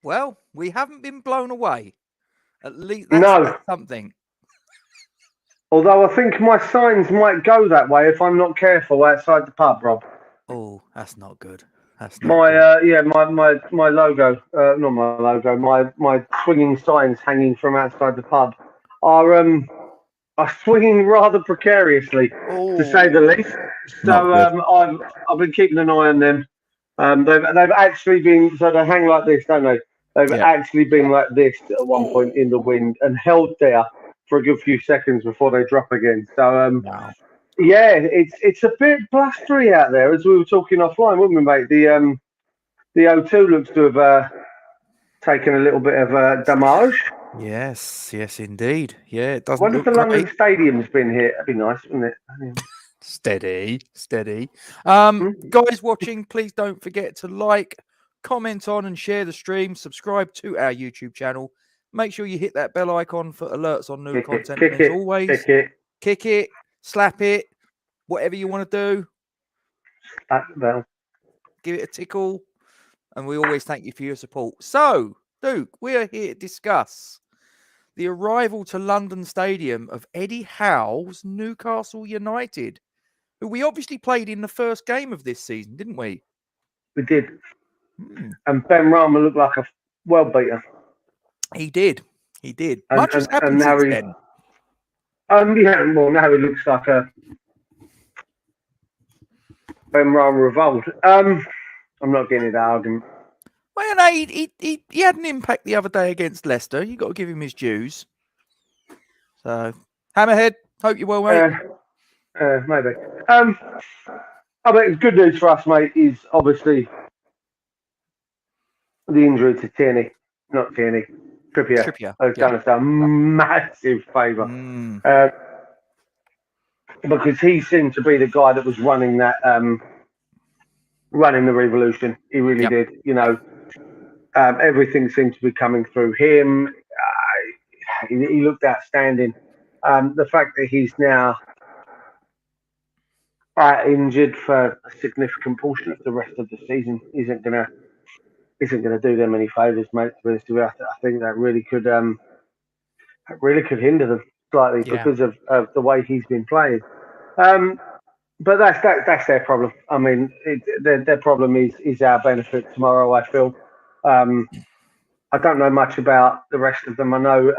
Well, we haven't been blown away. At least that's something. Although I think my signs might go that way if I'm not careful outside the pub, Rob. Oh, that's not good. That's not good. My logo, not my logo, my swinging signs hanging from outside the pub are swinging rather precariously, to say the least. So I've been keeping an eye on them. They've actually been, so they hang like this, don't they? They've actually been like this at one point in the wind and held there for a good few seconds before they drop again. So it's a bit blustery out there, as we were talking offline, weren't we, mate? The O2 looks to have taken a little bit of damage. Yes, indeed. Yeah, it doesn't. Wonder if the London Stadium's been hit. That'd be nice, wouldn't it? Steady. Guys watching, please don't forget to like, comment on and share the stream. Subscribe to our YouTube channel. Make sure you hit that bell icon for alerts on new content. And as always, kick it, slap it, whatever you want to do. Slap the bell. Give it a tickle. And we always thank you for your support. So, Duke, we are here to discuss the arrival to London Stadium of Eddie Howe's Newcastle United, who we obviously played in the first game of this season, didn't we? We did. And Ben Rama looked like a world beater. He did. Much has happened since then. Now he looks like a Ben Rama of old. I'm not getting into that argument. Well, no, he had an impact the other day against Leicester. You've got to give him his dues. So, Hammerhead, hope you're well, mate. Maybe. I mean, good news for us, mate, is obviously the injury to Trippier. Has done us a massive favour. Because he seemed to be the guy that was running that, running the revolution. He really did. You know, everything seemed to be coming through him. He looked outstanding. The fact that he's now injured for a significant portion of the rest of the season isn't gonna do them any favours, mate. To be honest, I think that really could hinder them slightly because of the way he's been playing. But that's their problem. I mean, their problem is our benefit tomorrow, I feel. I don't know much about the rest of them. I know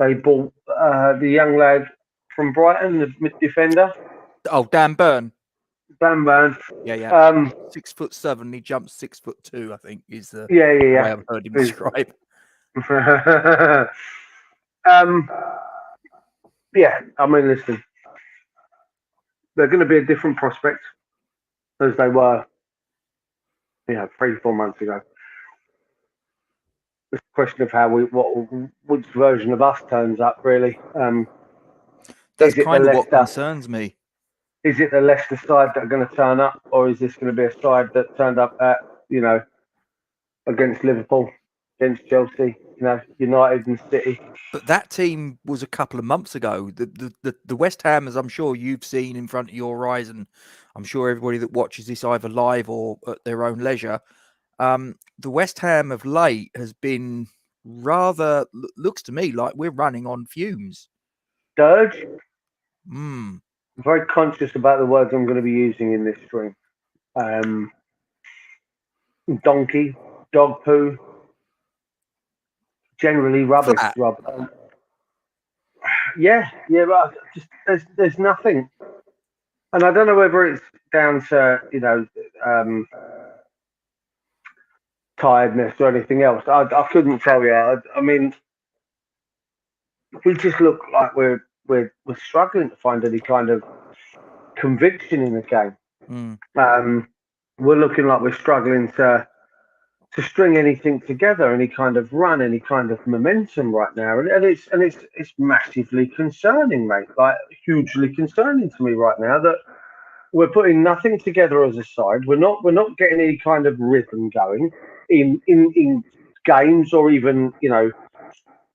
they bought the young lad from Brighton, the mid defender. Oh, Dan Burn. Yeah. 6'7", he jumps 6'2", I think, is the way I've heard him described. I mean, listen, they're going to be a different prospect as they were, 3-4 months ago. It's a question of which version of us turns up, really. That's kind of what concerns me. Is it the Leicester side that are going to turn up, or is this going to be a side that turned up at, against Liverpool, against Chelsea, United and City? But that team was a couple of months ago. The West Ham, as I'm sure you've seen in front of your eyes, and I'm sure everybody that watches this either live or at their own leisure, the West Ham of late has been rather, looks to me like we're running on fumes. Dirge? I'm very conscious about the words I'm going to be using in this stream. Donkey, dog poo, generally rubbish, Rob. But just there's nothing, and I don't know whether it's down to tiredness or anything else. I couldn't tell you. I mean, we just look like we're struggling to find any kind of conviction in the game. We're looking like we're struggling to string anything together, any kind of run, any kind of momentum right now, and it's massively concerning, mate. Like hugely concerning to me right now that we're putting nothing together as a side. We're not getting any kind of rhythm going in games or even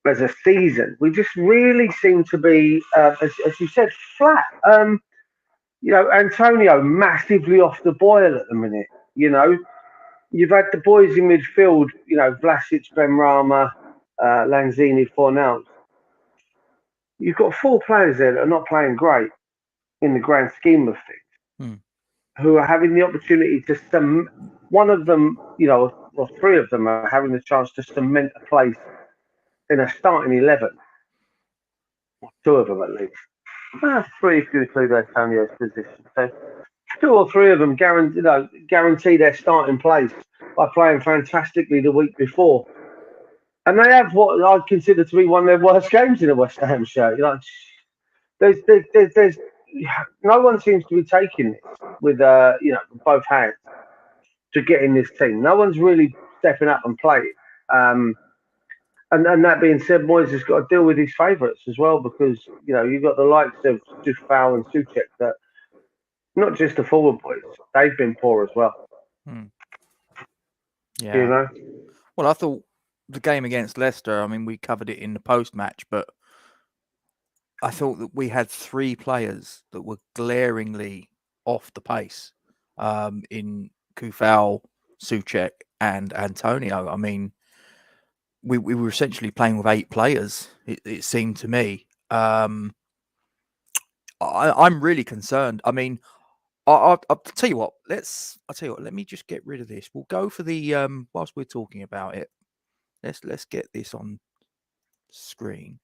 as a season. We just really seem to be, as you said, flat. Antonio massively off the boil at the minute. You've had the boys in midfield. Vlasic, Benrahma, Lanzini, Fornals. You've got 4 players there that are not playing great in the grand scheme of things, who are having the opportunity to one of them, or 3 of them are having the chance to cement a place in a starting 11. 2 of them at least. 3 if you include Antonio's position. So 2 or 3 of them guarantee their starting place by playing fantastically the week before. And they have what I consider to be one of their worst games in a West Ham shirt. There's no one seems to be taking this with both hands to get in this team. No one's really stepping up and playing. And that being said, Moyes has got to deal with his favourites as well, because you've got the likes of Howe and Souček, that not just the forward boys, they've been poor as well. Yeah. Well, I thought the game against Leicester, I mean, we covered it in the post-match, but I thought that we had 3 players that were glaringly off the pace in Coufal, Souček, and Antonio. I mean, we were essentially playing with 8 players, it seemed to me. I'm really concerned. I mean, I'll tell you what. Let me just get rid of this. We'll go for the whilst we're talking about it. Let's get this on screen.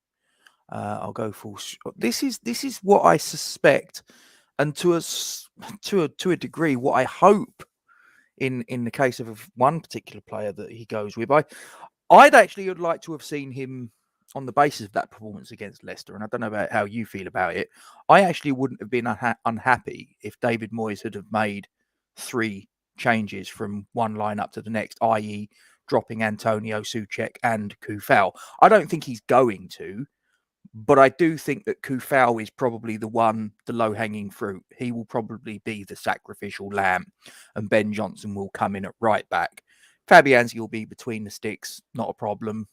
I'll go full. This is what I suspect, and to a degree, what I hope in the case of one particular player that he goes with. I'd actually would like to have seen him on the basis of that performance against Leicester, and I don't know about how you feel about it. I actually wouldn't have been unhappy if David Moyes had have made 3 changes from one lineup to the next, i.e. dropping Antonio, Souček and Coufal. I don't think he's going to, but I do think that Coufal is probably the low-hanging fruit. He will probably be the sacrificial lamb, and Ben Johnson will come in at right back. Fabianski will be between the sticks, not a problem.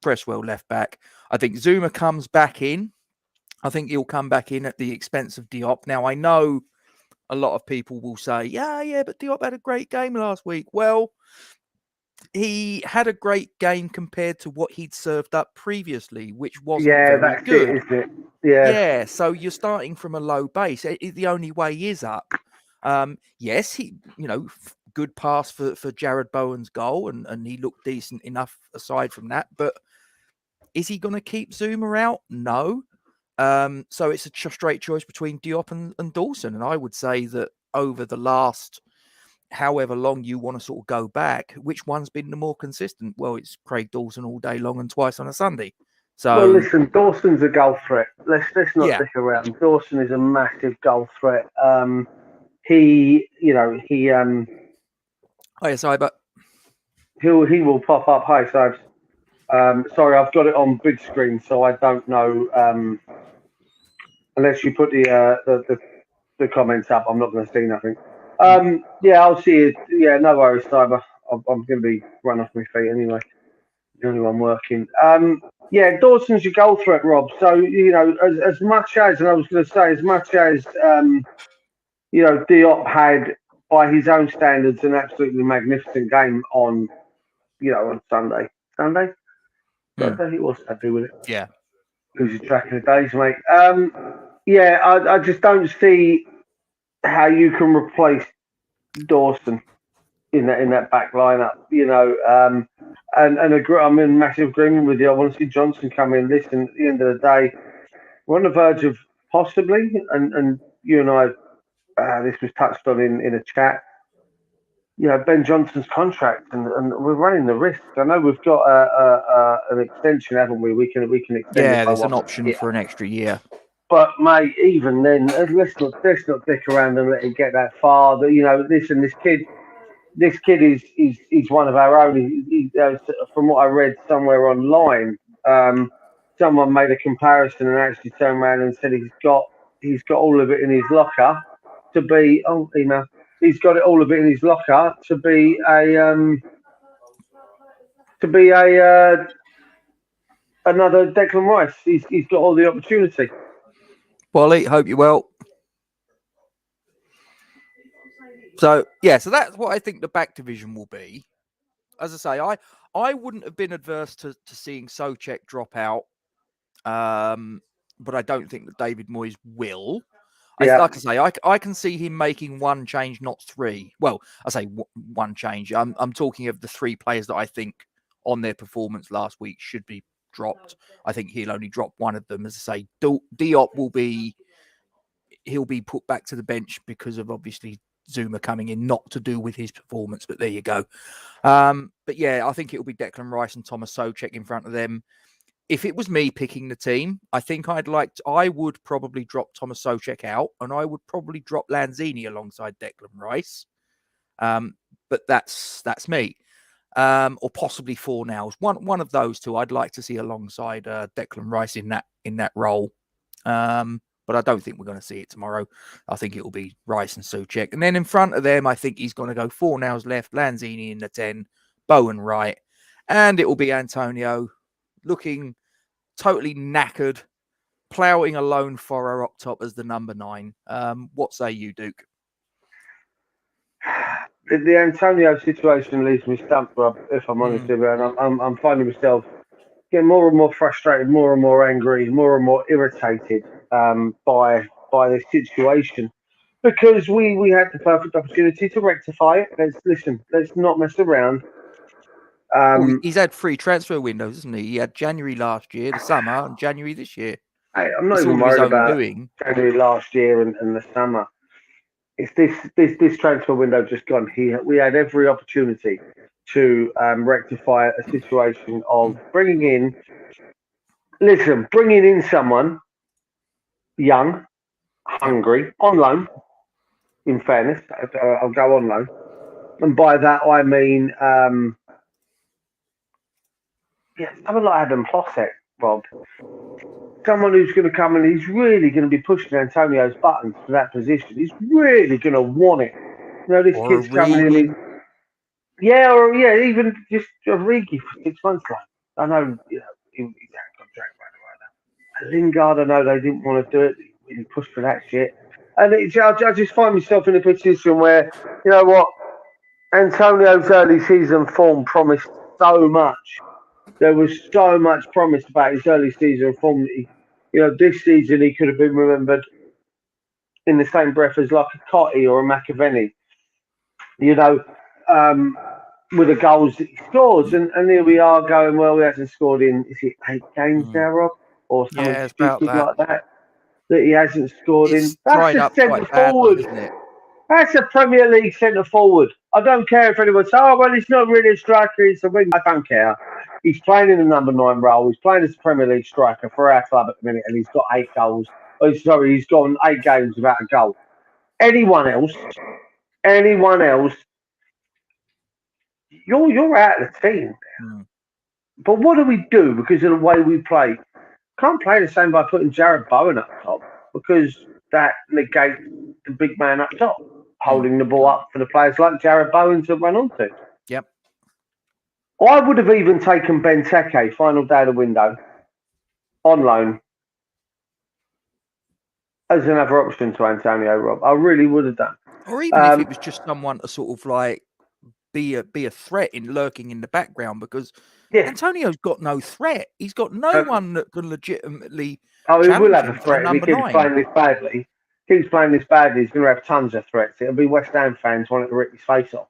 Cresswell left back. I think Zuma comes back in. I think he'll come back in at the expense of Diop. Now, I know a lot of people will say, yeah, but Diop had a great game last week. Well, he had a great game compared to what he'd served up previously, which wasn't very good. It, isn't it? Yeah, so you're starting from a low base. The only way is up. Yes, he, good pass for Jarrod Bowen's goal, and he looked decent enough aside from that. But is he going to keep Zuma out? No. So it's a straight choice between Diop and Dawson. And I would say that over the last however long you want to sort of go back, which one's been the more consistent? Well, it's Craig Dawson all day long and twice on a Sunday. So, well, listen, Dawson's a goal threat. Let's not stick around. Dawson is a massive goal threat. He will pop up. Hi, Sibes. Sorry, I've got it on big screen, so I don't know. Unless you put the comments up, I'm not going to see nothing. I'll see it. Yeah, no worries, Cyber. I'm going to be run off my feet anyway. The only one working. Dawson's your goal threat, Rob. So, as much as, and I was going to say, as much as, Diop had, by his own standards, an absolutely magnificent game on Sunday. Sunday? He was happy with it. Yeah. Losing track of the days, mate. I just don't see how you can replace Dawson in that back lineup, and I'm in massive agreement with you. I want to see Johnson come in. Listen, at the end of the day, we're on the verge of possibly, and you and I, this was touched on in a chat. Ben Johnson's contract, and we're running the risk. I know we've got an extension, haven't we? We can extend. Yeah, there's an option for an extra year. But mate, even then, let's not dick around and let it get that far. Listen, this kid is one of our own. He, from what I read somewhere online, someone made a comparison and actually turned around and said he's got all of it in his locker. to be he's got it all a bit in his locker to be a another Declan Rice. He's got all the opportunity. Wally, hope you're well. So that's what I think the back division will be. As I say, I wouldn't have been adverse to seeing Souček drop out, but I don't think that David Moyes will. Yeah. Like I say, I can see him making one change, not three. Well, I say one change. I'm talking of the three players that I think on their performance last week should be dropped. I think he'll only drop one of them. As I say, Diop he'll be put back to the bench because of obviously Zuma coming in, not to do with his performance, but there you go. But yeah, I think it will be Declan Rice and Thomas Souček in front of them. If it was me picking the team, I think I would probably drop Thomas Souček out, and I would probably drop Lanzini alongside Declan Rice. But that's me. Or possibly Fornals. One of those two I'd like to see alongside Declan Rice in that role. But I don't think we're going to see it tomorrow. I think it will be Rice and Souček. And then in front of them, I think he's going to go Fornals left, Lanzini in the 10, Bowen right. And it will be Antonio looking totally knackered, ploughing a lone furrow up top as the number 9. What say you, Duke? The Antonio situation leaves me stumped, Rob, if I'm honest with you. And I'm finding myself getting more and more frustrated, more and more angry, more and more irritated by this situation, because we had the perfect opportunity to rectify it. Let's not mess around. He's had 3 transfer windows, hasn't he? He had January last year, the summer, and January this year. Hey, I'm not even worried about January last year and the summer. It's this transfer window just gone. We had every opportunity to rectify a situation of bringing in someone young, hungry, on loan. In fairness, I'll go on loan, and by that I mean, someone like Adam Plosek, Rob. Someone who's going to come and he's really going to be pushing Antonio's buttons for that position. He's really going to want it. This kid's coming in. Even just Origi for 6 months. I know, he's out of contract right now. Lingard, I know they didn't want to do it. He really pushed for that shit. And I just find myself in a position where, you know what, Antonio's early season form promised so much. There was so much promised about his early season form. This season he could have been remembered in the same breath as like a Cotti or a McAvenny. With the goals that he scores. And here we are going, well, he hasn't scored in, is it 8 games now, Rob? Or something stupid like that he hasn't scored in. That's a centre forward, isn't it? That's a Premier League centre forward. I don't care if anyone says, oh, well, he's not really a striker, he's a wing. I don't care. He's playing in the number 9 role. He's playing as a Premier League striker for our club at the minute, and he's got 8 goals. He's gone 8 games without a goal. Anyone else, you're out of the team. But what do we do because of the way we play? Can't play the same by putting Jarrod Bowen up top, because that negates the big man up top, holding the ball up for the players like Jarrod Bowen to run onto. Yep. I would have even taken Benteke, final day of the window, on loan, as another option to Antonio, Rob. I really would have done. Or even if it was just someone to sort of like be a threat in lurking in the background, because Antonio's got no threat. He's got no one that can legitimately. Oh, he will have a threat if he keeps playing this badly. He's going to have tons of threats. It'll be West Ham fans wanting to rip his face off.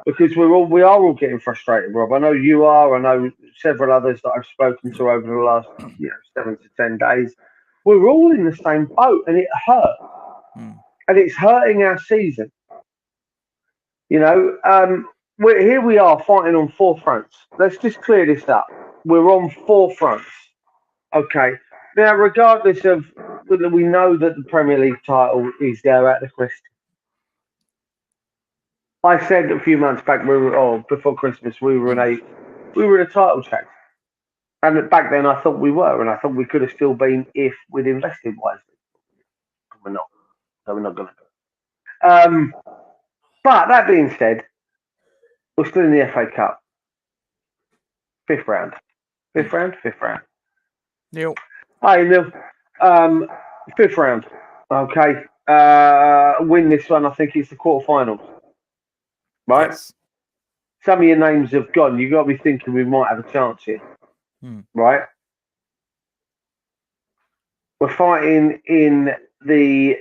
Because we are all getting frustrated, Rob. I know you are. I know several others that I've spoken to over the last 7 to 10 days. We're all in the same boat, and it hurts. And it's hurting our season. Here we are fighting on 4 fronts. Let's just clear this up. We're on 4 fronts. Okay. Now, regardless of whether we know that the Premier League title is there at the question. I said a few months back, before Christmas, we were in a title chase. And back then I thought we were, and I thought we could have still been if we'd invested wisely. We're not. so we're not going to. But that being said, we're still in the FA Cup. Fifth round. Fifth round? Neil. Hi, Neil. Fifth round. Okay. Win this one, I think it's the quarterfinals. Right? Yes. Some of your names have gone. You've got to be thinking we might have a chance here. Right? We're fighting in the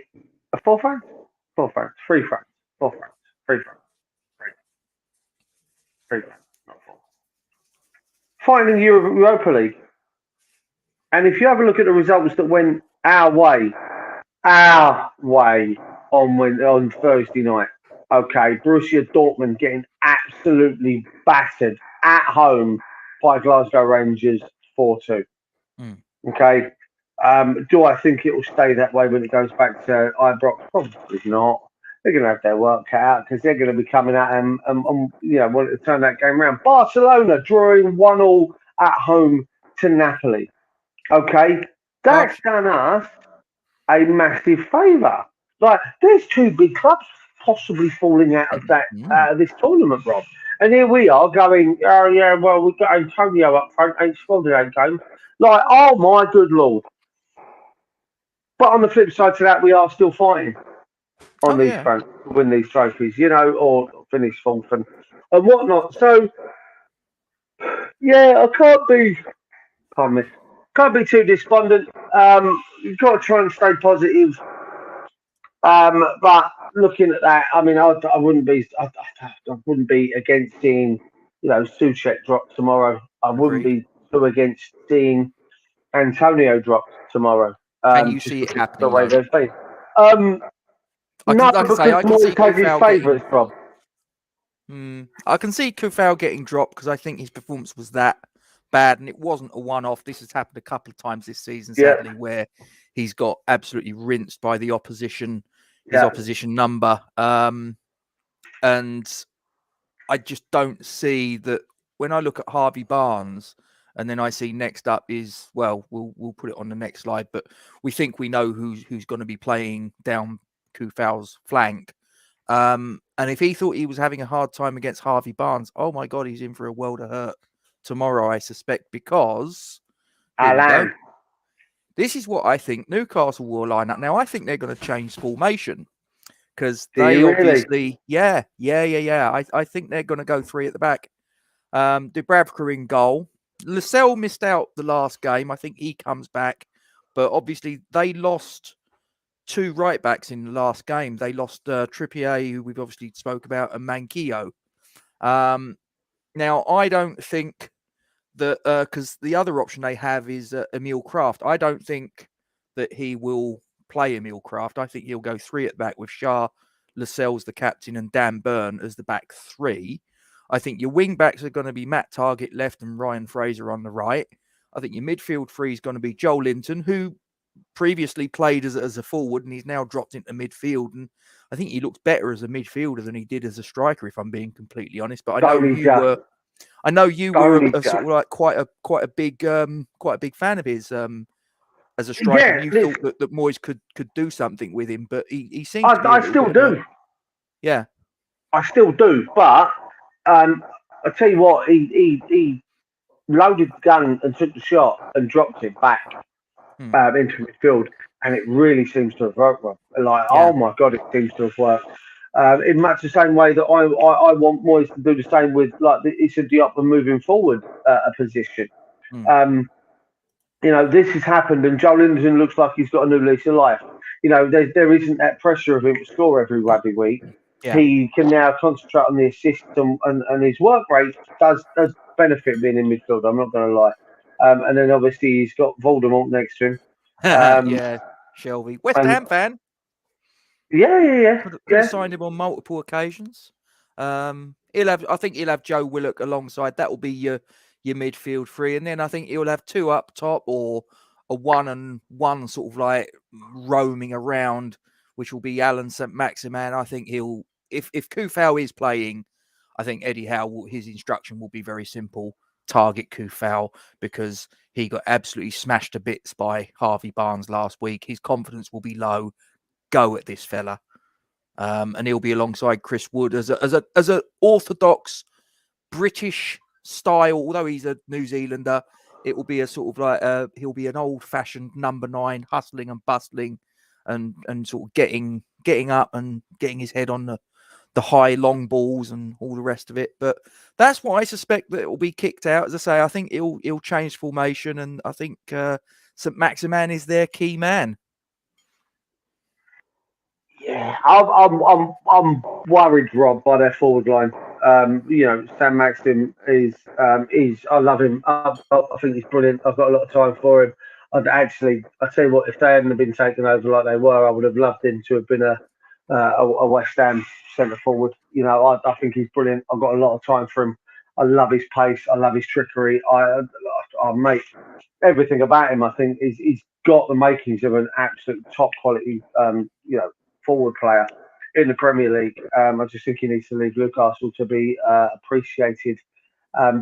fourth round? Fourth round. Three rounds. Fourth round. Three rounds. Three rounds. Not four. Fighting in the Europa League. And if you have a look at the results that went our way on Thursday night, okay, Borussia Dortmund getting absolutely battered at home by Glasgow Rangers 4-2. Okay, do I think it will stay that way when it goes back to Ibrox? Probably not. They're going to have their work cut out because they're going to be coming at them and wanting to turn that game around. Barcelona drawing 1-1 at home to Napoli. Okay, that's done us a massive favour. Like, there's two big clubs possibly falling out of this tournament, Rob. And here we are going, oh yeah, well, we've got Antonio up front, ain't scored in 8 games. Like, oh my good lord. But on the flip side to that, we are still fighting on these fronts to win these trophies, or finish fourth and whatnot. So, yeah, I can't be too despondent. You've got to try and stay positive. But looking at that, I mean, I wouldn't be against seeing, Souček drop tomorrow. I wouldn't be too against seeing Antonio drop tomorrow. Can you see it happening? The way they've been. I because Moyes has his favourites from. I can see Coufal getting dropped because I think his performance was that bad, and it wasn't a one-off. This has happened a couple of times this season, sadly, where he's got absolutely rinsed by the opposition, his opposition number. And I just don't see that when I look at Harvey Barnes, and then I see next up is, well, we'll put it on the next slide, but we think we know who's going to be playing down Coufal's flank. And if he thought he was having a hard time against Harvey Barnes, oh my God, he's in for a world of hurt tomorrow, I suspect, because Allan. This is what I think Newcastle will line up. Now, I think they're going to change formation because they obviously, I think they're going to go 3 at the back. Dubravka in goal. Lascelles missed out the last game. I think he comes back, but obviously they lost 2 right backs in the last game. They lost Trippier, who we've obviously spoke about, and Manquillo. Now, I don't think that because the other option they have is Emil Kraft. I don't think that he will play Emil Kraft. I think he'll go 3 at the back with Shah, Lascelles the captain, and Dan Burn as the back 3. I think your wing backs are going to be Matt Targett left and Ryan Fraser on the right. I think your midfield 3 is going to be Joel Linton, who previously played as a forward and he's now dropped into midfield. And I think he looks better as a midfielder than he did as a striker, if I'm being completely honest. But I know you were a sort of like quite a big fan of his as a striker. Yeah, you thought that Moyes could do something with him, but he seems. I still do. Yeah, I still do. But I tell you what, he loaded the gun and took the shot and dropped it back into midfield, and it really seems to have worked. Oh my God, it seems to have worked. In much the same way that I want Moyes to do the same with, like, it's the up and moving forward a position. This has happened, and Joel Linton looks like he's got a new lease of life. There isn't that pressure of him to score every rugby week. Yeah. He can now concentrate on the assists, and his work rate does benefit being in midfield. I'm not going to lie. And then obviously he's got Voldemort next to him. Yeah, Shelvey, West Ham fan. Yeah. Could have signed him on multiple occasions. I think he'll have Joe Willock alongside. That will be your midfield 3, and then I think he'll have 2 up top or a 1-and-1 sort of like roaming around, which will be Allan Saint-Maximin. I think he'll, if Coufal is playing, I think Eddie Howe, his instruction will be very simple: target Coufal, because he got absolutely smashed to bits by Harvey Barnes last week. His confidence will be low. go at this fella. And he'll be alongside Chris Wood as a orthodox British style. Although he's a New Zealander, it will be a sort of like he'll be an old-fashioned number 9, hustling and bustling, and sort of getting up and getting his head on the high long balls and all the rest of it. But that's why I suspect that it will be kicked out. As I say, I think he'll change formation, and I think Saint-Maximin is their key man. Yeah, I'm worried, Rob, by their forward line. Saint-Maximin is I love him. I think he's brilliant. I've got a lot of time for him. I tell you what, if they hadn't been taken over like they were, I would have loved him to have been a West Ham centre forward. I think he's brilliant. I've got a lot of time for him. I love his pace. I love his trickery. I mate, everything about him. I think he's got the makings of an absolute top quality, forward player in the Premier League. I just think he needs to leave Newcastle to be appreciated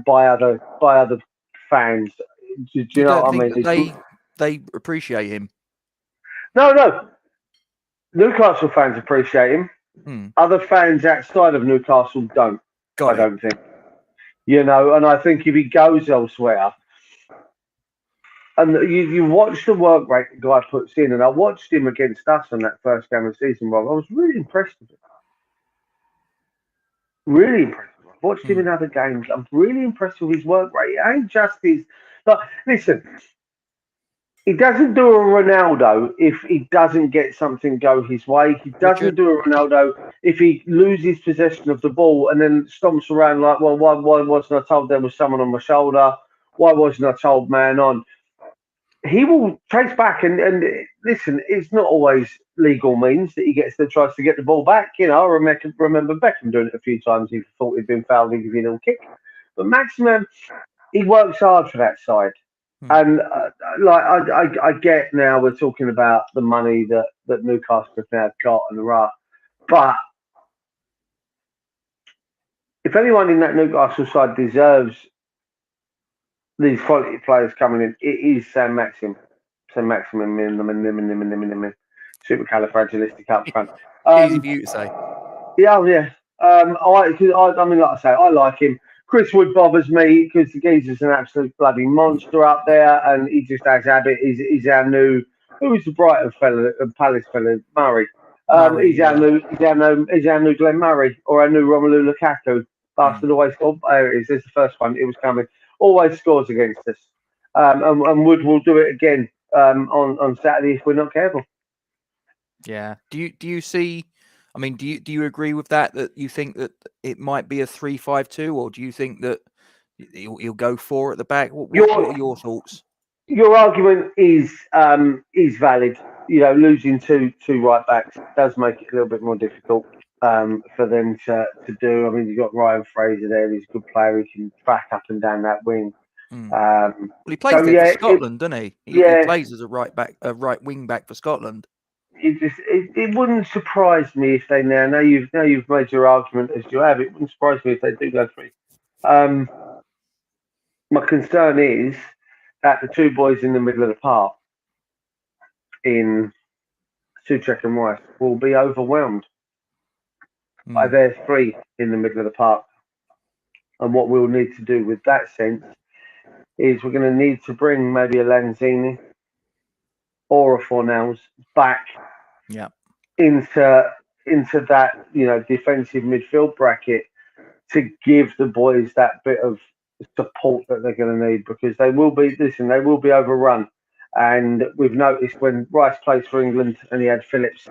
by other fans. Do you know what I mean? They appreciate him. No. Newcastle fans appreciate him. Other fans outside of Newcastle don't. I don't think. And I think if he goes elsewhere, and you watch the work rate the guy puts in, and I watched him against us on that first game of the season, Rob. I was really impressed with him. Really impressed with him. I watched him in other games. I'm really impressed with his work rate. It ain't just his... listen, he doesn't do a Ronaldo if he doesn't get something go his way. He doesn't do a Ronaldo if he loses possession of the ball and then stomps around like, well, why wasn't I told there was someone on my shoulder? Why wasn't I told man on? He will trace back and listen, it's not always legal means that he tries to get the ball back. I remember Beckham doing it a few times. He thought he'd been fouled, he'd give you a little kick. But Maximin, he works hard for that side. And I get now we're talking about the money that Newcastle have now got and the right. But if anyone in that Newcastle side deserves these quality players coming in, it is Saint-Maximin. Supercalifragilistic up front. Easy for you to say. Yeah. Like I say, I like him. Chris Wood bothers me because the geezer's an absolute bloody monster up there, and he just has habit. He's our new. Who's the Brighton fella, Palace fella, Murray? He's our new Glenn Murray or our new Romelu Lukaku. Bastard always scored. There it is. There's the first one. It was coming. Always scores against us, and Wood will do it again on Saturday if we're not careful. Yeah. Do you see? I mean, do you agree with that? That you think that it might be a 3-5-2, or do you think that he'll go 4 at the back? What are your thoughts? Your argument is valid. Losing two right backs does make it a little bit more difficult for them to do. I mean, you've got Ryan Fraser there. He's a good player. He can track up and down that wing. Well, he plays there for Scotland, doesn't he? He plays as a right wing back for Scotland. It wouldn't surprise me if they now you've made your argument as you have. It wouldn't surprise me if they do go 3. My concern is that the two boys in the middle of the park, in Souček and Rice, will be overwhelmed by their 3 in the middle of the park. And what we'll need to do with that sense is we're going to need to bring maybe a Lanzini or a Fornells back into that defensive midfield bracket to give the boys that bit of support that they're going to need, because they will be overrun. And we've noticed when Rice plays for England and he had Phillips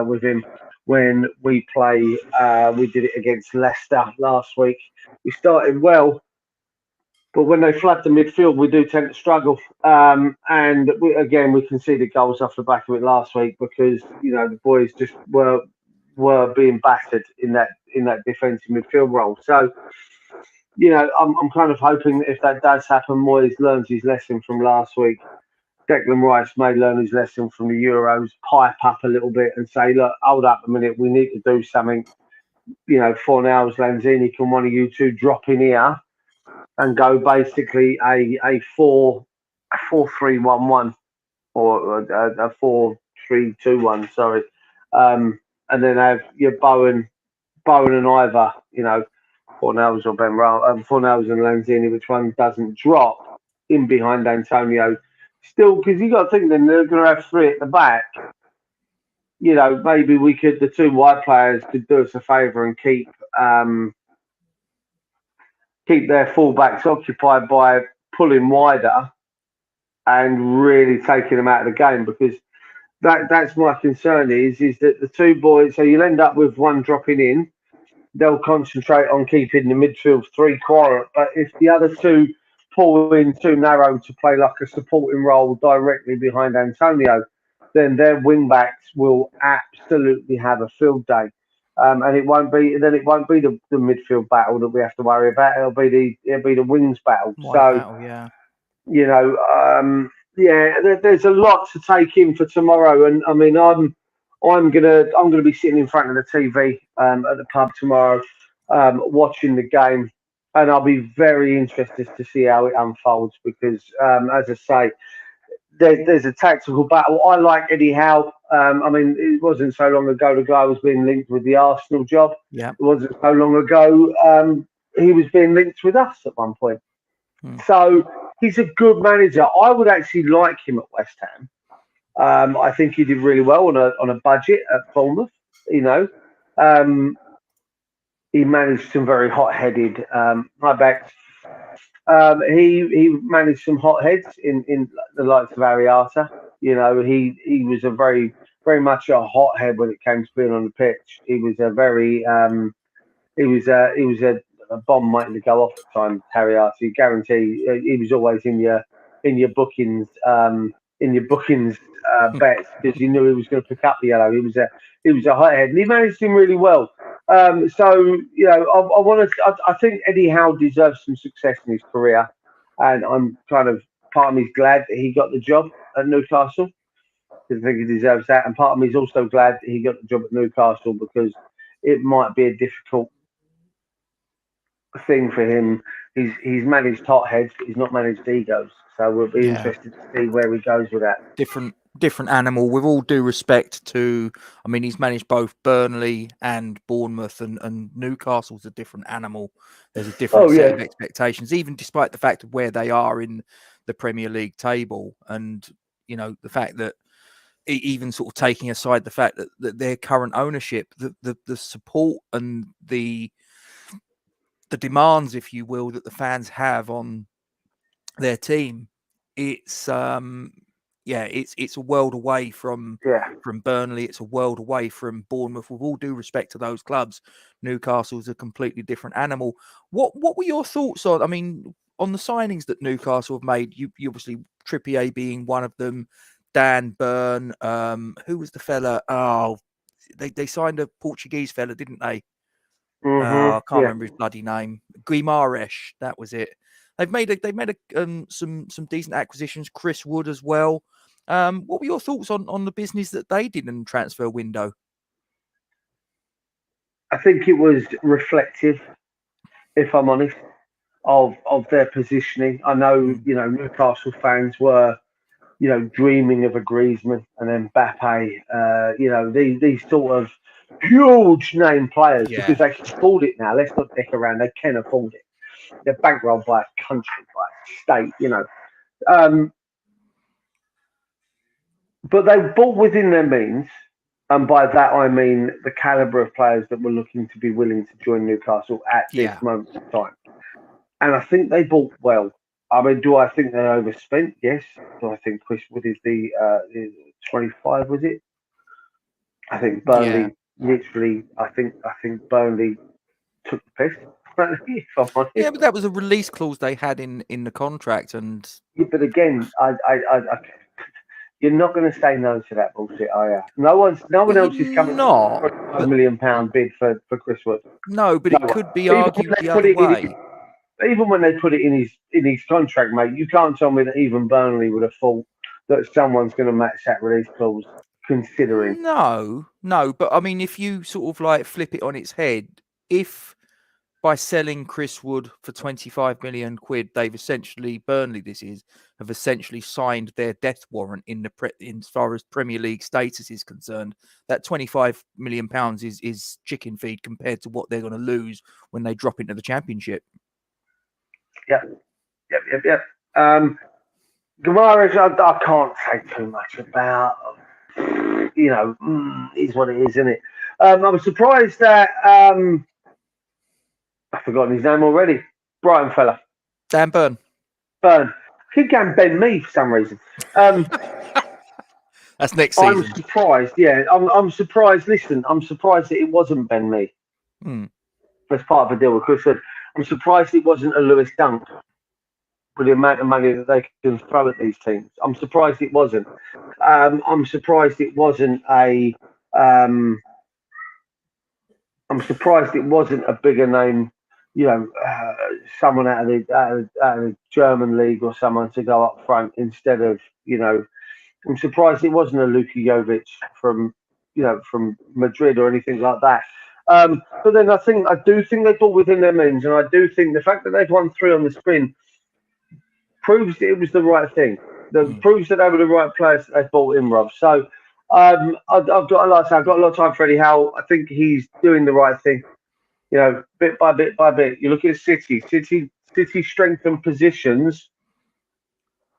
with him, when we did it against Leicester last week, we started well, but when they flood the midfield, we do tend to struggle. And we conceded goals off the back of it last week because the boys just were being battered in that defensive midfield role. So I'm kind of hoping that if that does happen, Moyes learns his lesson from last week. Declan Rice may learn his lesson from the Euros, pipe up a little bit and say, look, hold up a minute, we need to do something. Fornells, Lanzini, can one of you two drop in here and go basically a 4-3-1-1 or a 4-3-2-1, sorry. and then have your Bowen and Ivor, Fornells or Fornells and Lanzini, which one doesn't drop in behind Antonio. Still, because you got to think then they're going to have three at the back. Maybe the two wide players could do us a favour and keep their fullbacks occupied by pulling wider and really taking them out of the game, because that's my concern is that the two boys, so you'll end up with one dropping in, they'll concentrate on keeping the midfield three quiet, but if the other two pull in too narrow to play like a supporting role directly behind Antonio, then their wing backs will absolutely have a field day. And it won't be the midfield battle that we have to worry about. It'll be the wings battle. Battle, yeah. There's a lot to take in for tomorrow, and I mean, I'm gonna be sitting in front of the TV at the pub tomorrow, watching the game, and I'll be very interested to see how it unfolds because, as I say, there's a tactical battle. I like Eddie Howe. I mean, it wasn't so long ago the guy was being linked with the Arsenal job. Yeah. It wasn't so long ago he was being linked with us at one point. So he's a good manager. I would actually like him at West Ham. I think he did really well on a budget at Bournemouth. He managed some very hot-headed backs. He managed some hotheads in the likes of Ariata. He was a very very much a hothead when it came to being on the pitch. He was a very he was a bomb waiting to go off at times. Ariata, you guarantee he was always in your bookings bets because you knew he was going to pick up the yellow. He was a hothead and he managed him really well. I think Eddie Howe deserves some success in his career, and I'm kind of part of me's glad that he got the job at Newcastle because I think he deserves that, and part of me is also glad that he got the job at Newcastle because it might be a difficult thing for him. He's managed hotheads, but he's not managed egos. So we'll be interested to see where he goes with that. Different animal. With all due respect to, I mean, he's managed both Burnley and Bournemouth, and Newcastle's a different animal. There's a different set of expectations, even despite the fact of where they are in the Premier League table, and the fact that even sort of taking aside the fact that their current ownership, the support and the demands, if you will, that the fans have on their team, it's it's a world away from Burnley. It's a world away from Bournemouth. With all due respect to those clubs, Newcastle's a completely different animal. What were your thoughts on? I mean, on the signings that Newcastle have made? You obviously Trippier being one of them. Dan Burn. Who was the fella? Oh, they signed a Portuguese fella, didn't they? I can't remember his bloody name. Guimarães, that was it. They've made some decent acquisitions. Chris Wood as well. What were your thoughts on the business that they did in the transfer window? I think it was reflective, if I'm honest, of their positioning. I know Newcastle fans were dreaming of a Griezmann and Mbappe. These sort of huge name players because they can afford it now. Let's not dick around. They can afford it. They're bankrolled by a country, by a state, But they bought within their means, and by that I mean the calibre of players that were looking to be willing to join Newcastle at this moment in time. And I think they bought well. I mean, do I think they overspent? Yes. Do I think Chris Wood is the 25? Was it? I think Burnley literally. I think Burnley took the piss. Yeah, but that was a release clause they had in the contract, and but again, I you're not going to say no to that bullshit, are you? No one else is coming. Not for £1 million bid for Chris Wood. No, but it could be argued the other way. Even when they put it in his contract, mate, you can't tell me that even Burnley would have thought that someone's going to match that release clause. Considering no, but I mean, if you sort of like flip it on its head, if by selling Chris Wood for 25 million quid, they've essentially, Burnley have essentially signed their death warrant in as far as Premier League status is concerned. That 25 million pounds is chicken feed compared to what they're going to lose when they drop into the Championship. Yep. Guimaraes, I can't say too much about. Is what it is, isn't it? I was surprised that I've forgotten his name already. Brighton fella. Dan Burn. I keep going Ben Mee for some reason. That's next season. I'm surprised. Yeah, I'm surprised. Listen, I'm surprised that it wasn't Ben Mee. That's part of the deal with Chris Wood. I'm surprised it wasn't a Lewis Dunk with the amount of money that they can throw at these teams. I'm surprised it wasn't. I'm surprised it wasn't a bigger name. Someone out of the German league or someone to go up front instead of, I'm surprised it wasn't a Luka Jovic from Madrid or anything like that. But then I do think they bought within their means, and I do think the fact that they've won 3 on the spin proves that it was the right thing. Proves that they were the right players that they bought in, Rob. So I've got a lot of time for Eddie Howe. I think he's doing the right thing. Bit by bit. You look at City strengthen positions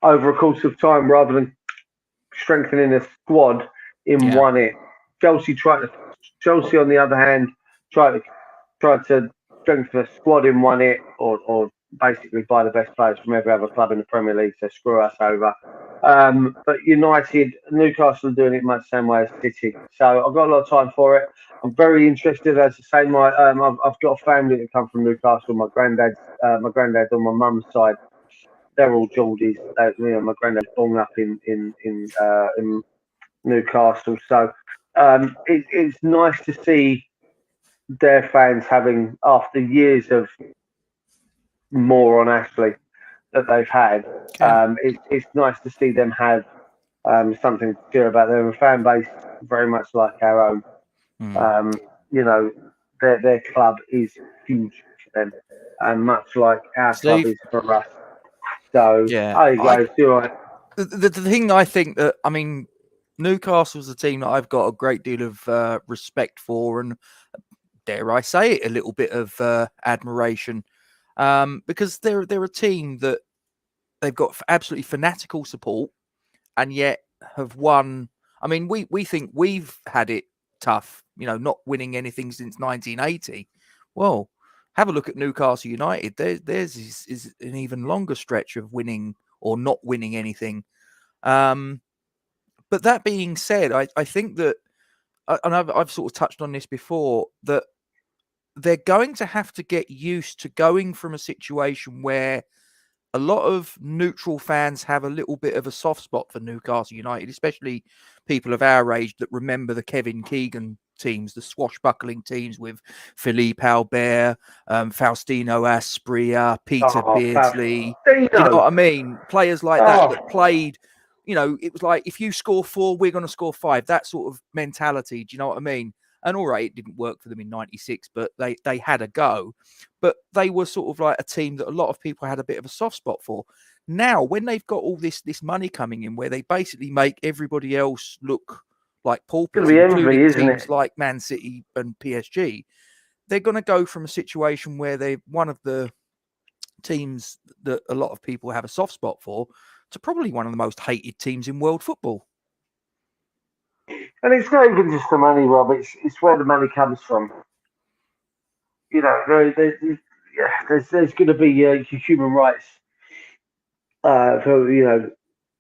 over a course of time rather than strengthening a squad in one hit. Chelsea, on the other hand, tried to strengthen a squad in one hit, or basically buy the best players from every other club in the Premier League to screw us over. But Newcastle are doing it much the same way as City. So I've got a lot of time for it. I'm very interested. As I say, I've got a family that come from Newcastle. My granddad on my mum's side, they're all Geordies. My granddad's born up in Newcastle. So it's nice to see their fans having, after years of more on Ashley that they've had. It's nice to see them have something to cheer about. They're a fan base very much like our own. Their club is huge for them, and much like our club is for us. So, guys, you're right. The thing I think that, Newcastle's a team that I've got a great deal of respect for, and dare I say it, a little bit of admiration. Because they're a team that they've got absolutely fanatical support, and yet have won. We think we've had it tough, not winning anything since 1980. Well, have a look at Newcastle United. Theirs is an even longer stretch of winning or not winning anything. But that being said, I think that, and I've sort of touched on this before, that they're going to have to get used to going from a situation where a lot of neutral fans have a little bit of a soft spot for Newcastle United, especially people of our age that remember the Kevin Keegan teams, the swashbuckling teams with Philippe Albert, Faustino Asprilla, Peter Beardsley. You know what I mean? Players like that played, it was like, if you score 4, we're going to score 5. That sort of mentality. Do you know what I mean? And all right, it didn't work for them in 96, but they had a go. But they were sort of like a team that a lot of people had a bit of a soft spot for. Now, when they've got all this money coming in, where they basically make everybody else look like paupers, including teams like Man City and PSG, they're going to go from a situation where they're one of the teams that a lot of people have a soft spot for to probably one of the most hated teams in world football. And it's not even just the money, Rob. It's where the money comes from. There's going to be human rights for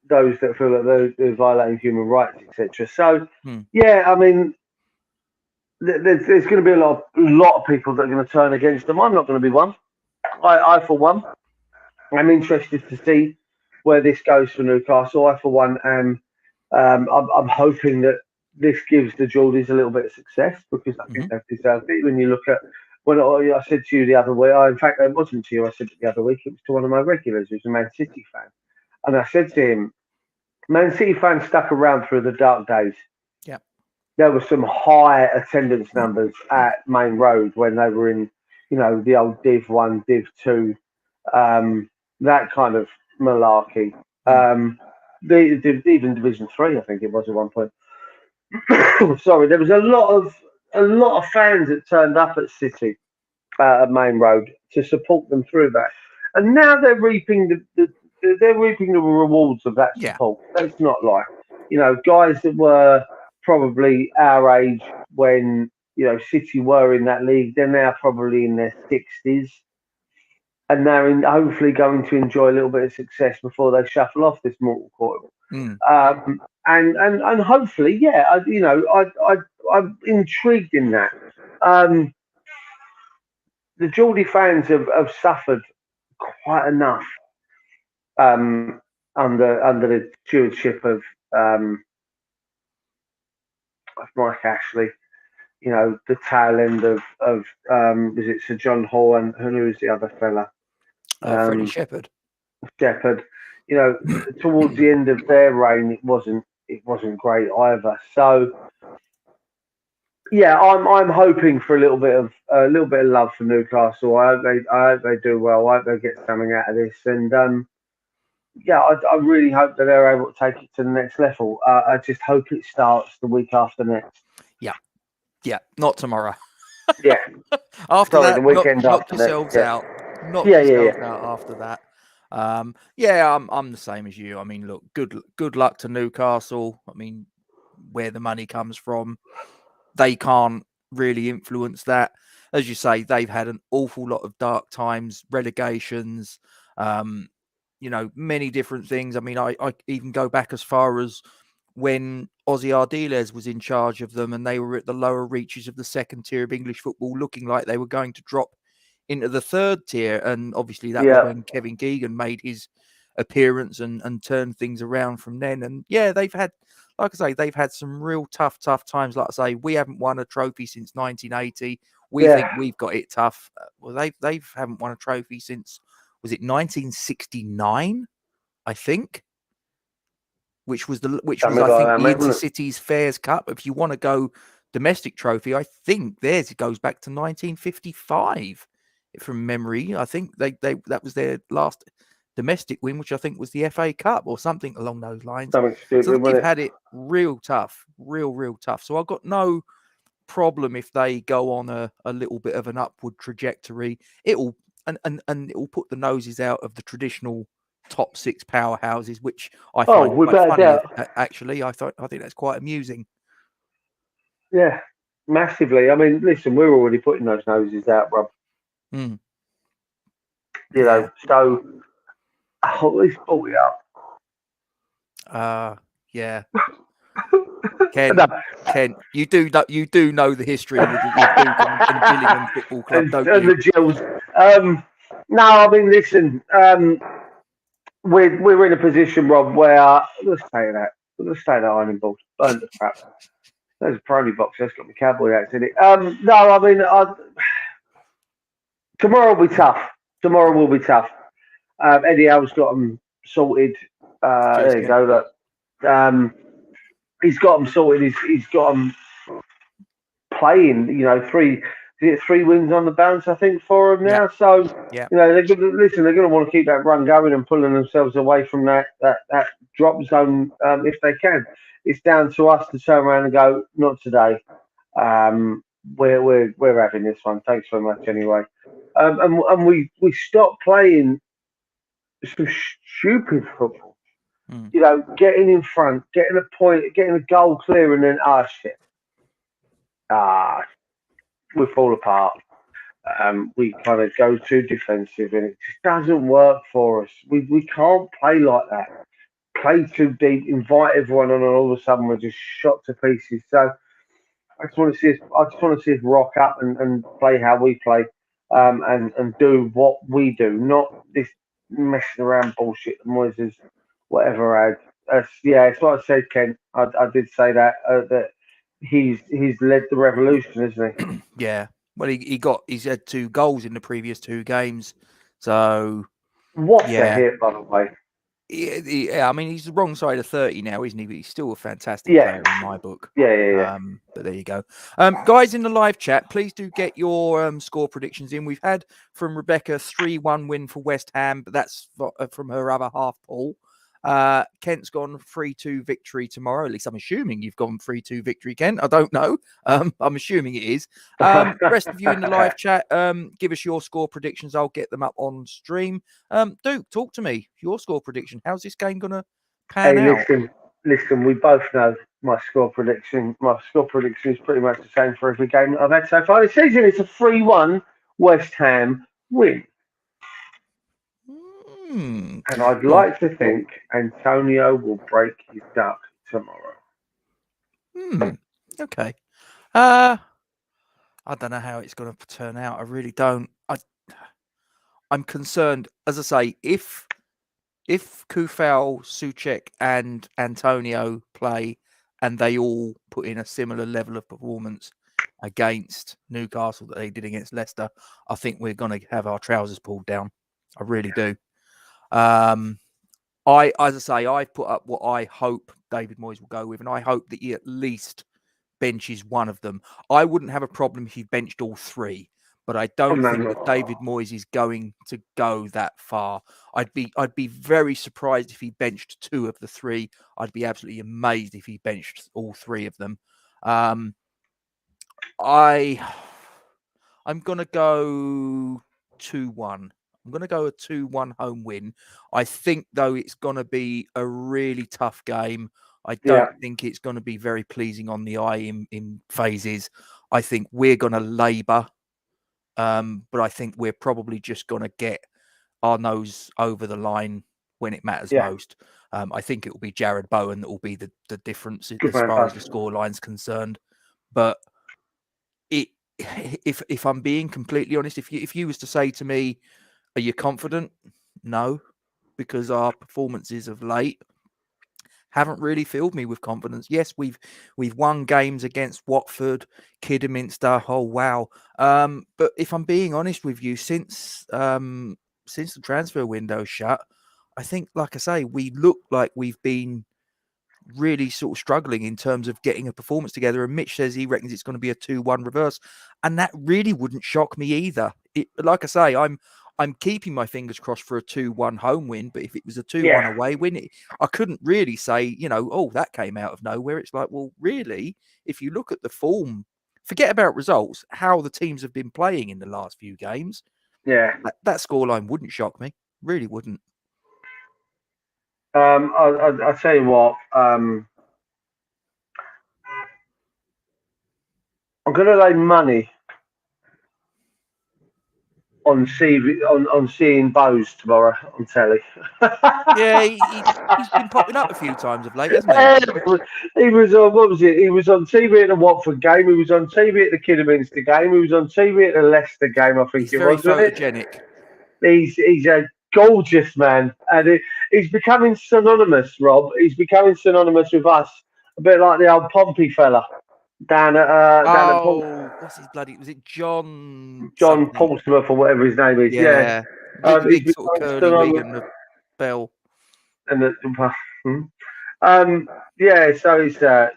those that feel that they're violating human rights, etc. So there's going to be a lot of people that are going to turn against them. I'm not going to be one. I for one, I'm interested to see where this goes for Newcastle. I for one am. I'm hoping that this gives the Geordies a little bit of success, because I think they've deserved it. When you look at, when I said to you the other week, in fact, it wasn't to you, I said it the other week, it was to one of my regulars who's a Man City fan. And I said to him, Man City fans stuck around through the dark days. Yeah. There were some high attendance numbers at Main Road when they were in the old Div 1, Div 2, that kind of malarkey. Even Division 3, I think it was at one point. Sorry, there was a lot of fans that turned up at City at Main Road to support them through that, and now they're reaping the rewards of that support. Let's not lie. Guys that were probably our age when City were in that league, they're now probably in their 60s, and they're hopefully going to enjoy a little bit of success before they shuffle off this mortal coil. And hopefully, I'm intrigued in that. The Geordie fans have suffered quite enough under the stewardship of Mike Ashley. The tail end of was it Sir John Howe and who was the other fella? Freddie Shepherd. Towards the end of their reign, it wasn't great either. So, yeah, I'm hoping for a little bit of love for Newcastle. I hope they do well. I hope they get something out of this, and I really hope that they're able to take it to the next level. I just hope it starts the week after next. Yeah, not tomorrow. Yeah, after that, the weekend knock yourselves out. Knock yourselves out after that. I'm the same as you. I mean, look, good luck to Newcastle. I mean, where the money comes from, they can't really influence that. As you say, they've had an awful lot of dark times, relegations, many different things. I mean, I even go back as far as when Ozzy Ardiles was in charge of them and they were at the lower reaches of the second tier of English football, looking like they were going to drop into the third tier. And obviously that was when Kevin Keegan made his appearance and turned things around from then. And they've had, like I say, they've had some real tough times. Like I say, we haven't won a trophy since 1980. We think we've got it tough. Well, they haven't won a trophy since, was it 1969? I think. Which was the Intercities Fairs Cup. If you want to go domestic trophy, I think theirs goes back to 1955, from memory. I think that was their last domestic win, which I think was the FA Cup or something along those lines. So they've had it real tough, real tough. So I've got no problem if they go on a little bit of an upward trajectory. It'll put the noses out of the traditional top six powerhouses, which I find quite funny. Actually, I think that's quite amusing. Yeah, massively. I mean, listen, we're already putting those noses out, Rob. So at least pull it up. Yeah. Ken, you do know the history of the Gillingham Football Club, don't you? And the Gills. No, I mean, listen. We're in a position, Rob, where let's say that ironing board. Burn the crap. There's a Prony box. That's got my cowboy hats in it. No, I mean, tomorrow will be tough. Eddie Howe's got them sorted. There you go. Look, he's got them sorted. He's got them playing. 3 wins on the bounce, I think, for them now. So they're going to want to keep that run going and pulling themselves away from that drop zone if they can. It's down to us to turn around and go, not today. We're having this one. Thanks very much anyway. And we stopped playing some stupid football. Getting in front, getting a point, getting a goal clear, and then shit. We fall apart. We kind of go too defensive, and it just doesn't work for us. We can't play like that. Play too deep, invite everyone on, and all of a sudden we're just shot to pieces. So I just want to see us rock up and play how we play, and do what we do, not this messing around bullshit. The Moyes is whatever. It's what I said, Ken. I did say that he's led the revolution, isn't he? Yeah. Well, he's had 2 goals in the previous 2 games. So what's the hit, by the way? Yeah, I mean, he's the wrong side of 30 now, isn't he? But he's still a fantastic Yeah. player in my book. Yeah. But there you go. Guys in the live chat, please do get your score predictions in. We've had from Rebecca 3-1 win for West Ham, but that's from her other half, Paul. Kent's gone 3-2 victory tomorrow. At least I'm assuming you've gone 3-2 victory, Kent. I don't know. I'm assuming it is. Rest of you in the live chat, give us your score predictions. I'll get them up on stream. Duke, talk to me. Your score prediction. How's this game going to pan out? Listen, we both know my score prediction. My score prediction is pretty much the same for every game that I've had so far this season. It's a 3-1 West Ham win. And I'd like to think Antonio will break his duck tomorrow. Okay. I don't know how it's going to turn out. I really don't. I'm concerned. As I say, if Kufal, Souček, and Antonio play, and they all put in a similar level of performance against Newcastle that they did against Leicester, I think we're going to have our trousers pulled down. I really do. As I say, I put up what I hope David Moyes will go with, and I hope that he at least benches one of them. I wouldn't have a problem if he benched all three, but I don't think that David Moyes is going to go that far. I'd be very surprised if he benched two of the three. I'd be absolutely amazed if he benched all three of them. I'm going to go 2-1. I'm going to go a 2-1 home win. I think, though, it's going to be a really tough game. I don't think it's going to be very pleasing on the eye in phases. I think we're going to labour, but I think we're probably just going to get our nose over the line when it matters most. I think it will be Jarrod Bowen that will be the difference as far as the scoreline's concerned. But if I'm being completely honest, if you was to say to me, are you confident? No, because our performances of late haven't really filled me with confidence. Yes, we've won games against Watford, Kidderminster. Oh wow! But if I'm being honest with you, since the transfer window shut, I think, like I say, we look like we've been really sort of struggling in terms of getting a performance together. And Mitch says he reckons it's going to be a 2-1 reverse, and that really wouldn't shock me either. Like I say, I'm keeping my fingers crossed for a 2-1 home win, but if it was a 2-1 away win, I couldn't really say, oh, that came out of nowhere. It's like, well, really, if you look at the form, forget about results, how the teams have been playing in the last few games, that scoreline wouldn't shock me. Really wouldn't. I'll tell you what. I'm going to lay money on seeing Bose tomorrow on telly. Yeah, he's been popping up a few times of late, hasn't he? He was on, what was it? He was on TV at the Watford game. He was on TV at the Kidderminster game. He was on TV at the Leicester game, I think it was. He's very photogenic. He's a gorgeous man, and he's becoming synonymous, Rob. He's becoming synonymous with us, a bit like the old Pompey fella down at what's his bloody? Was it John Portsmouth or whatever his name is? Yeah. Big sort of curly wig and the bell. And so it's I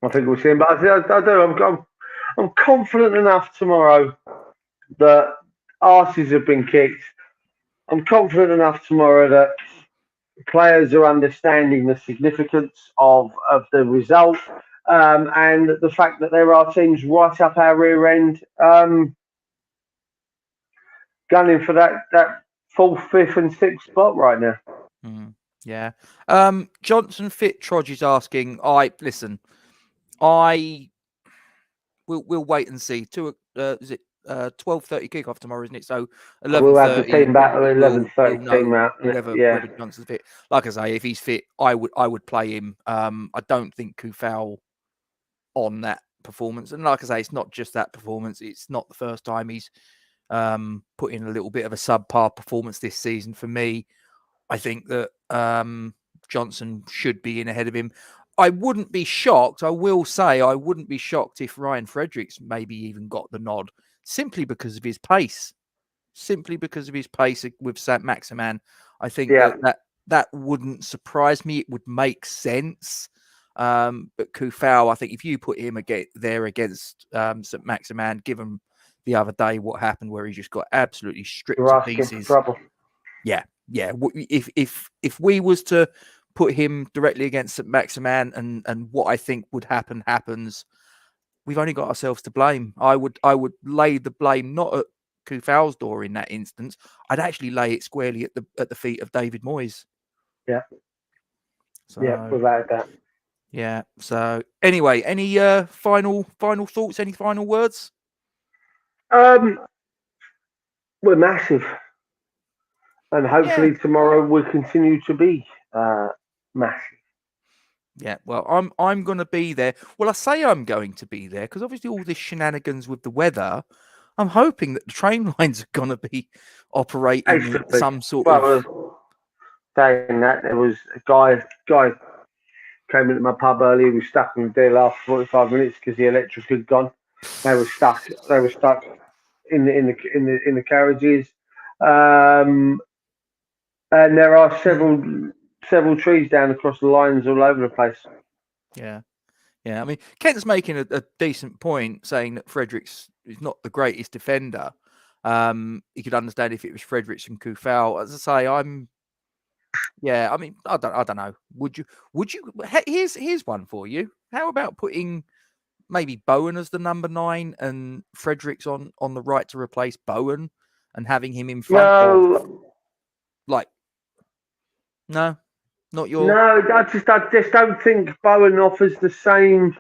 think we'll see him, but I don't know. I'm confident enough tomorrow that arses have been kicked. I'm confident enough tomorrow that players are understanding the significance of the result, and the fact that there are teams right up our rear end, gunning for that 4th, 5th, and 6th spot right now. Yeah. Johnson Fit Trodge is asking. We'll wait and see. Is it 12:30 kickoff tomorrow, isn't it? So 11:30. We'll have the team back at 11:30 team out. Whether Johnson's fit. Like I say, if he's fit, I would play him. I don't think Kufal on that performance, and like I say, it's not just that performance. It's not the first time he's put in a little bit of a subpar performance this season. For me, I think that Johnson should be in ahead of him. I wouldn't be shocked. I will say I wouldn't be shocked if Ryan Fredericks maybe even got the nod, simply because of his pace. simply because of his pace with Saint-Maximin. I think Yeah. that wouldn't surprise me. It would make sense. But Kufau, I think if you put him there against Saint-Maximin, given the other day what happened where he just got absolutely stripped to pieces. Trouble. Yeah. If we was to put him directly against Saint-Maximin and what I think would happen happens, we've only got ourselves to blame. I would lay the blame not at Kufau's door in that instance. I'd actually lay it squarely at the feet of David Moyes. Yeah. So, yeah, without that. Yeah. So anyway, any final thoughts? Any final words? We're massive, and hopefully tomorrow we'll continue to be massive. Yeah, well, I'm going to be there. Well, I say I'm going to be there because obviously all this shenanigans with the weather. I'm hoping that the train lines are going to be operating in some sort of. Saying that, there was a guy came into my pub earlier. He was stuck in the deal after 45 minutes because the electric had gone. They were stuck in the carriages, and there are several trees down across the lines all over the place. Yeah. I mean, Kent's making a decent point, saying that Fredericks is not the greatest defender. He could understand if it was Fredericks and Kufau. As I say, I mean, I don't know. Would you? Here's one for you. How about putting maybe Bowen as the number 9 and Fredericks on the right to replace Bowen and having him in front of, like, no, not your. No, I just don't think Bowen offers the same.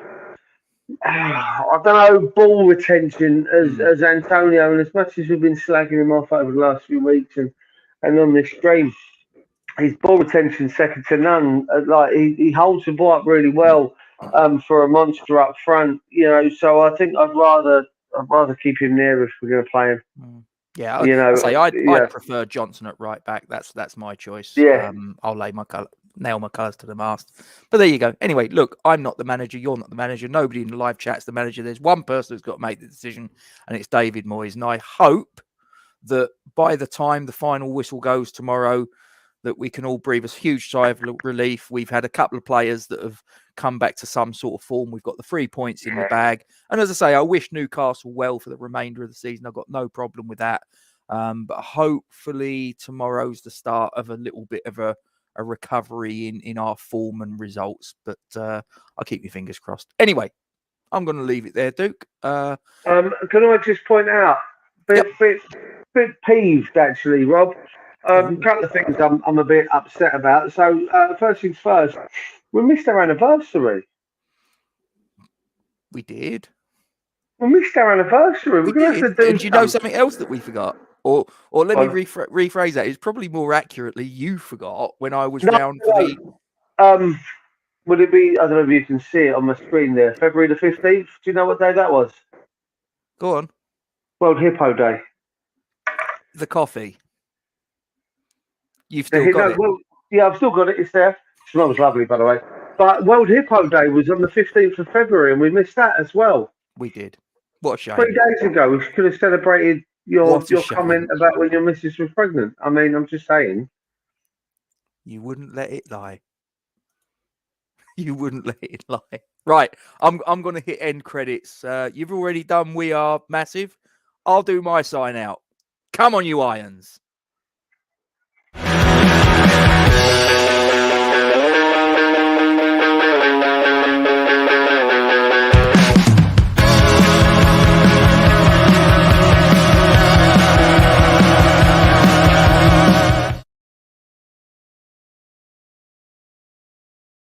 I don't know, ball retention as Antonio, and as much as we've been slagging him off over the last few weeks and on this stream, his ball retention second to none. Like he holds the ball up really well for a monster up front, you know. So I think I'd rather keep him there if we're going to play him. Yeah, I'd prefer Johnson at right back. That's my choice. Yeah. I'll nail my colours to the mast. But there you go. Anyway, look, I'm not the manager. You're not the manager. Nobody in the live chat's the manager. There's one person who's got to make the decision, and it's David Moyes. And I hope that by the time the final whistle goes tomorrow, that we can all breathe a huge sigh of relief. We've had a couple of players that have come back to some sort of form. We've got the 3 points in the bag. And as I say, I wish Newcastle well for the remainder of the season. I've got no problem with that. But hopefully tomorrow's the start of a little bit of a recovery in our form and results. But I'll keep your fingers crossed. Anyway, I'm going to leave it there, Duke. Can I just point out, bit peeved actually, Rob. A couple of things I'm a bit upset about. So first things first, we missed our anniversary. We did. We missed our anniversary. We're going to have to do. And do you know something else that we forgot? Or let me rephrase that. It's probably more accurately you forgot when I was round for the. Would it be? I don't know if you can see it on my screen there. February the 15th. Do you know what day that was? Go on. World Hippo Day. The coffee. You've still got it. Well, yeah, I've still got it. It's there. It smells lovely, by the way. But World Hippo Day was on the 15th of February, and we missed that as well. We did. What a shame. 3 days ago, we could have celebrated your comment about when your missus was pregnant. I mean, I'm just saying. You wouldn't let it lie. You wouldn't let it lie. Right. I'm going to hit end credits. You've already done We Are Massive. I'll do my sign out. Come on, you Irons.